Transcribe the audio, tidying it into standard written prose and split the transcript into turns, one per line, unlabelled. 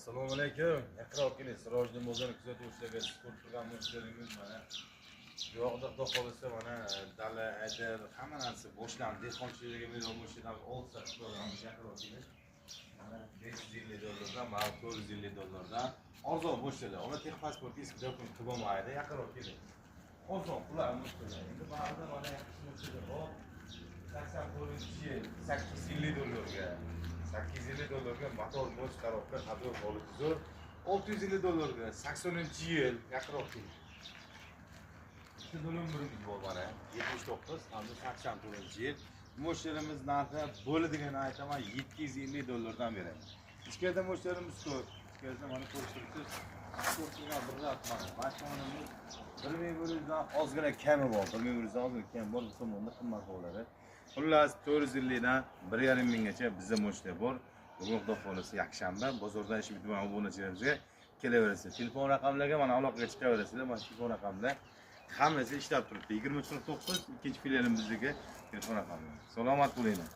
Assalomu alaykum. Yaqinroq keling. Sirojning bozorni kuzatuvchilarga sport turgan mushtaringiz mana. Bu yoqda xudo xolisa mana dala adir hamma narsa boshlandi. Dehqonchiliklarga million mushtadan olsa program yaqinroq keling. Mana $550 mana $450 arzon mushtalar. Ona texnik pasport eski dokument qilib olmaydi. Yaqinroq keling. Arzon pullar mushtalar. Endi ba'zida mana yaxshi mushtalar bor. 84-yil $850 ga. $850 motor bosh tarafga qadr olib zo'r. $650 ga 80-yil yaqinroq keling. $2 birimiz bor mana. 79 hamda 84-yil. Moshlarimiz narxi bo'ladigan aytaman $750 dan beramiz. Ichkarida moshlarimiz ko'p. Ichkarida mana ko'rishtirsiz. Ko'pchilik bir zat mana. Mashinamiz 1100 dan ozgina kami bor. 1100 dan ozgina kam bor. So'mda qimmat bo'ladi. Xullas 450 dan 1,5 minggacha bizda moshlar bor. Bugun xudo xolisa yakshanba bozordan ish bitgan obunachilarimizga kelaverasiz. Telefon raqamlariga mana aloqaga chiqaverasizlar. Mana telefon raqamda hammasi ishlab turibdi. 2049 ikkinchi filialimizdagi telefon raqami. Salomat bo'linglar.